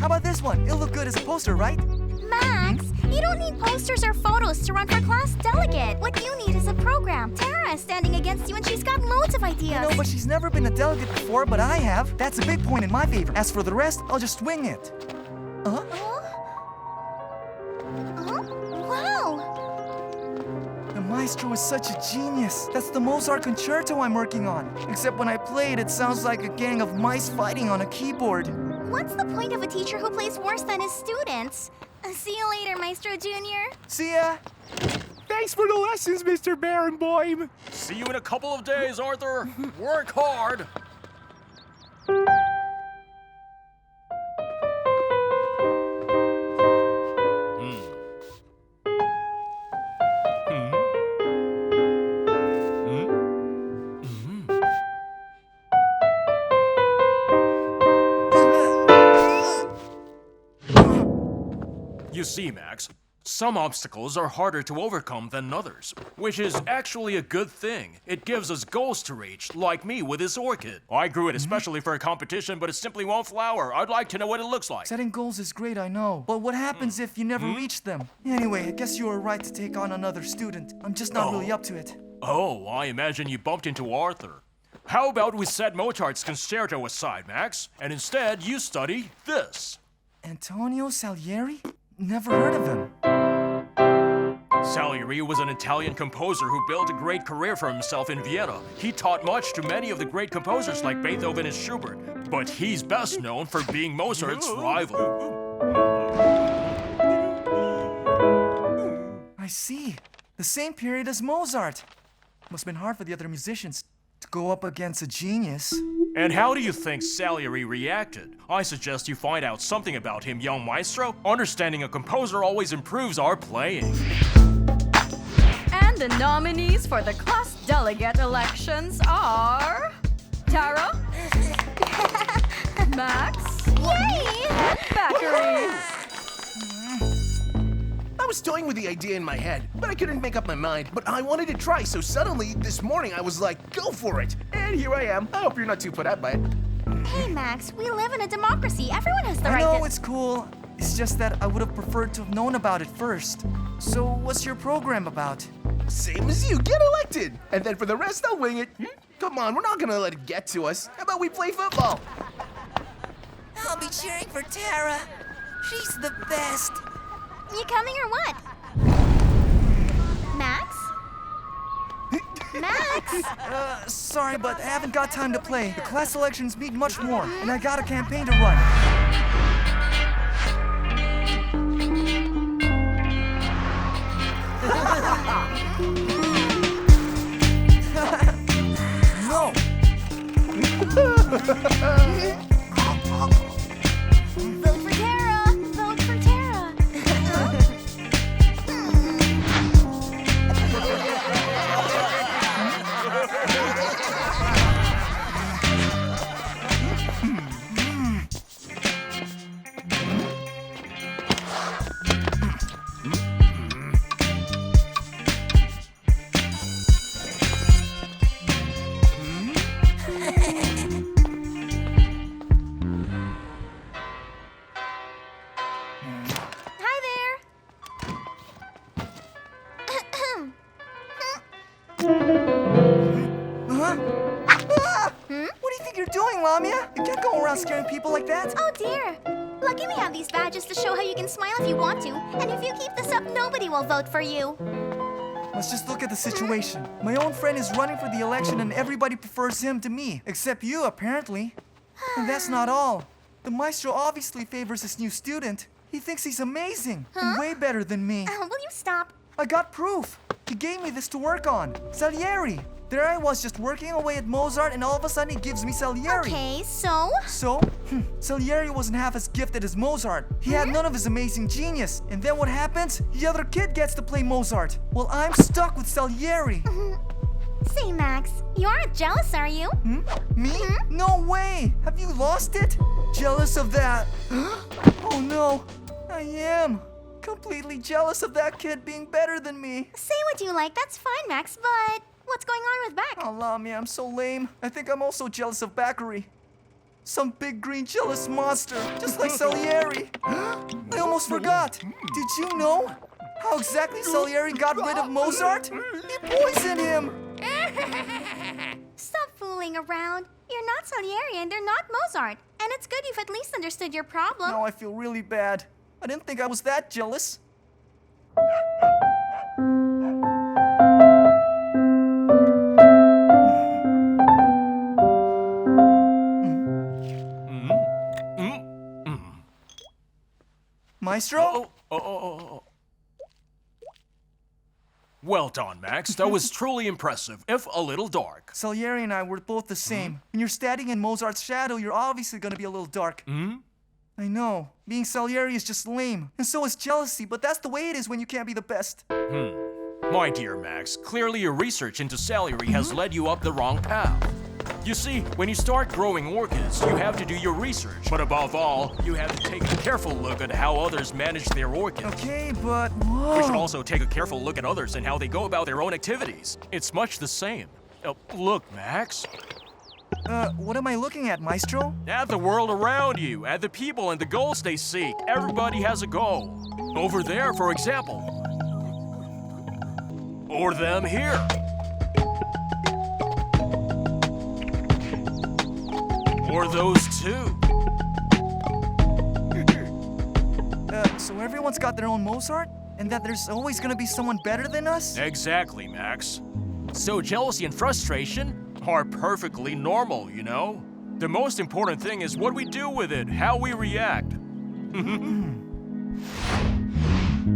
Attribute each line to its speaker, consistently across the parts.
Speaker 1: How about this one? It'll look good as a poster, right?
Speaker 2: Max, you don't need posters or photos to run for class delegate. What you need is a program. Tara is standing against you and she's got loads of ideas.
Speaker 1: I know, but she's never been a delegate before, but I have. That's a big point in my favor. As for the rest, I'll just wing it.
Speaker 2: Wow!
Speaker 1: The Maestro is such a genius. That's the Mozart concerto I'm working on. Except when I play it, it sounds like a gang of mice fighting on a keyboard.
Speaker 2: What's the point of a teacher who plays worse than his students? See you later, Maestro Jr.
Speaker 1: See ya!
Speaker 3: Thanks for the lessons, Mr. Barenboim.
Speaker 4: See you in a couple of days, Arthur. Work hard. You see, Max, some obstacles are harder to overcome than others, which is actually a good thing. It gives us goals to reach, like me with this orchid. I grew it especially for a competition, but it simply won't flower. I'd like to know what it looks like.
Speaker 1: Setting goals is great, I know. But what happens if you never reach them? Anyway, I guess you were right to take on another student. I'm just not really up to it.
Speaker 4: Oh, I imagine you bumped into Arthur. How about we set Mozart's concerto aside, Max, and instead you study this?
Speaker 1: Antonio Salieri? Never heard of him.
Speaker 4: Salieri was an Italian composer who built a great career for himself in Vienna. He taught much to many of the great composers like Beethoven and Schubert, but he's best known for being Mozart's rival.
Speaker 1: I see. The same period as Mozart. Must have been hard for the other musicians to go up against a genius.
Speaker 4: And how do you think Salieri reacted? I suggest you find out something about him, young Maestro. Understanding a composer always improves our playing.
Speaker 5: And the nominees for the class delegate elections are... Tara, Max,
Speaker 2: Yay!
Speaker 5: and Thackeray.
Speaker 3: I was toying with the idea in my head, but I couldn't make up my mind. But I wanted to try, so suddenly, this morning, I was like, go for it. And here I am. I hope you're not too put out by it.
Speaker 2: Hey, Max, we live in a democracy. Everyone has the
Speaker 1: I
Speaker 2: right
Speaker 1: know
Speaker 2: to...
Speaker 1: it's cool. It's just that I would have preferred to have known about it first. So what's your program about?
Speaker 3: Same as you, get elected. And then for the rest, I'll wing it. Come on, we're not gonna let it get to us. How about we play football?
Speaker 6: I'll be cheering for Tara. She's the best.
Speaker 2: You coming or what? Max? Max?
Speaker 1: Sorry, but I haven't got time to play. The class elections mean much more, and I got a campaign to run. No!
Speaker 2: Vote for Tara! Vote for Tara! Hi there!
Speaker 1: Huh? Ah! What do you think you're doing, Lamia? You can't go around scaring people like that.
Speaker 2: Oh dear! Lucky we have these badges to show how you can smile if you want to. And if you keep this up, nobody will vote for you.
Speaker 1: Let's just look at the situation. My own friend is running for the election and everybody prefers him to me. Except you, apparently. And that's not all. The Maestro obviously favors this new student. He thinks he's amazing and way better than me.
Speaker 2: Will you stop?
Speaker 1: I got proof. He gave me this to work on. Salieri. There I was just working away at Mozart and all of a sudden he gives me Salieri.
Speaker 2: Okay, so?
Speaker 1: So? Salieri wasn't half as gifted as Mozart. He had none of his amazing genius. And then what happens? The other kid gets to play Mozart. Well, I'm stuck with Salieri.
Speaker 2: Say, Max, you aren't jealous, are you?
Speaker 1: Me? No way! Have you lost it? Jealous of that? Oh no, I am. Completely jealous of that kid being better than me.
Speaker 2: Say what you like, that's fine, Max, but what's going on with Beck?
Speaker 1: Allah, me, I'm so lame. I think I'm also jealous of Bakary. Some big green jealous monster, just like Salieri. I almost forgot. Did you know how exactly Salieri got rid of Mozart? He poisoned him.
Speaker 2: Stop fooling around. You're not Salieri and they're not Mozart. And it's good you've at least understood your problem.
Speaker 1: Now I feel really bad. I didn't think I was that jealous. Maestro?
Speaker 4: Well done, Max. That was truly impressive, if a little dark.
Speaker 1: Salieri and I were both the same. When you're standing in Mozart's shadow, you're obviously gonna be a little dark. I know. Being Salieri is just lame. And so is jealousy, but that's the way it is when you can't be the best.
Speaker 4: My dear Max, clearly your research into Salieri has led you up the wrong path. You see, when you start growing orchids, you have to do your research. But above all, you have to take a careful look at how others manage their orchids.
Speaker 1: Okay, but
Speaker 4: We should also take a careful look at others and how they go about their own activities. It's much the same. Look, Max.
Speaker 1: What am I looking at, Maestro?
Speaker 4: At the world around you, at the people and the goals they seek. Everybody has a goal. Over there, for example. Or them here. Or those two.
Speaker 1: So everyone's got their own Mozart? And that there's always gonna be someone better than us?
Speaker 4: Exactly, Max. So jealousy and frustration are perfectly normal, you know? The most important thing is what we do with it, how we react.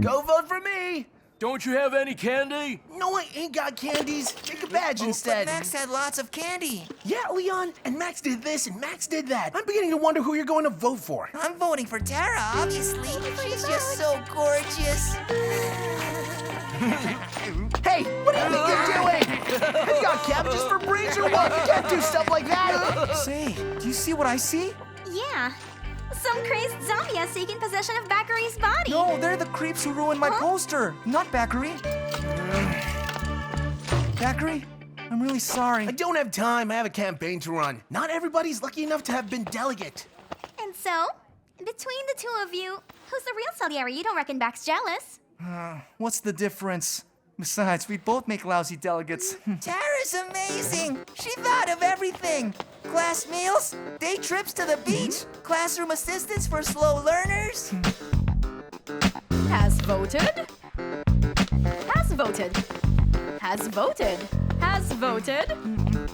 Speaker 3: Go vote for me!
Speaker 4: Don't you have any candy?
Speaker 3: No, I ain't got candies. Take a badge instead.
Speaker 6: Max had lots of candy.
Speaker 3: Yeah, Leon, and Max did this and Max did that. I'm beginning to wonder who you're going to vote for.
Speaker 6: I'm voting for Tara, obviously. She's just so gorgeous.
Speaker 3: Hey, what do you think you're doing? Have you got cabbages for brains or what? You can't do stuff like that.
Speaker 1: Say, do you see what I see?
Speaker 2: Yeah. Some crazed zombie has taken possession of Bakary's body.
Speaker 1: No, they're the creeps who ruined my poster, not Bakary. Bakary, I'm really sorry.
Speaker 3: I don't have time. I have a campaign to run. Not everybody's lucky enough to have been delegate.
Speaker 2: And so, between the two of you, who's the real Salieri? You don't reckon Beck's jealous?
Speaker 1: What's the difference? Besides, we both make lousy delegates.
Speaker 6: Tara's amazing. She thought of everything. Class meals, day trips to the beach, classroom assistance for slow learners.
Speaker 5: Has voted. Has voted. Has voted. Has voted.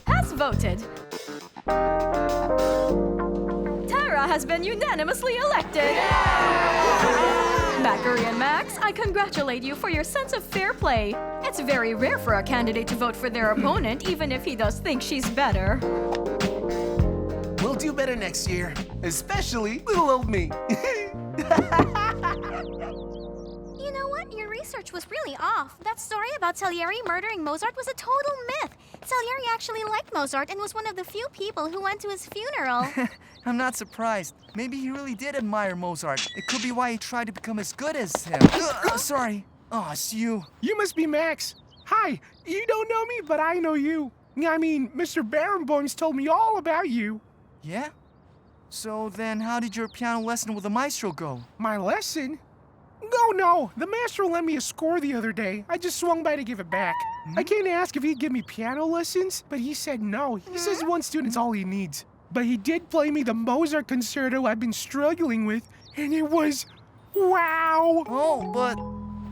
Speaker 5: Has voted. Tara has been unanimously elected. Bakary and Max, I congratulate you for your sense of fair play. It's very rare for a candidate to vote for their opponent, even if he does think she's better.
Speaker 3: We'll do better next year. Especially little old me.
Speaker 2: You know what? Your research was really off. That story about Salieri murdering Mozart was a total myth. Salieri actually liked Mozart and was one of the few people who went to his funeral.
Speaker 1: I'm not surprised. Maybe he really did admire Mozart. It could be why he tried to become as good as him. Sorry. Oh, it's you.
Speaker 7: You must be Max. Hi, you don't know me, but I know you. I mean, Mr. Barenboim's told me all about you.
Speaker 1: Yeah? So then how did your piano lesson with the maestro go?
Speaker 7: My lesson? No, the maestro lent me a score the other day. I just swung by to give it back. I came to ask if he'd give me piano lessons, but he said no. He says one student's all he needs. But he did play me the Mozart concerto I've been struggling with, and it was wow!
Speaker 1: Oh, but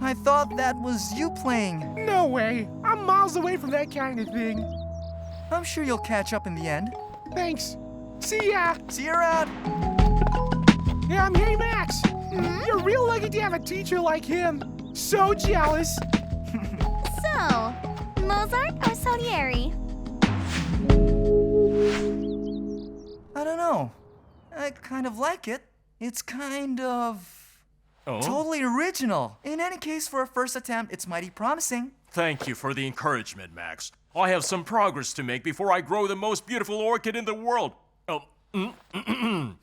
Speaker 1: I thought that was you playing.
Speaker 7: No way. I'm miles away from that kind of thing.
Speaker 1: I'm sure you'll catch up in the end.
Speaker 7: Thanks. See ya!
Speaker 1: See you around.
Speaker 7: Yeah, hey, Max! You're real lucky to have a teacher like him. So jealous.
Speaker 2: So, Mozart or Salieri?
Speaker 1: I don't know. I kind of like it. It's kind of
Speaker 4: Oh?
Speaker 1: totally original. In any case, for a first attempt, it's mighty promising.
Speaker 4: Thank you for the encouragement, Max. I have some progress to make before I grow the most beautiful orchid in the world. Oh,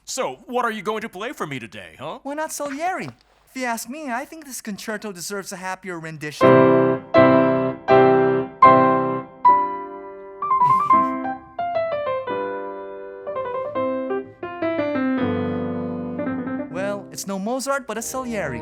Speaker 4: so, what are you going to play for me today, huh?
Speaker 1: Why not Salieri? If you ask me, I think this concerto deserves a happier rendition. Well, it's no Mozart, but a Salieri.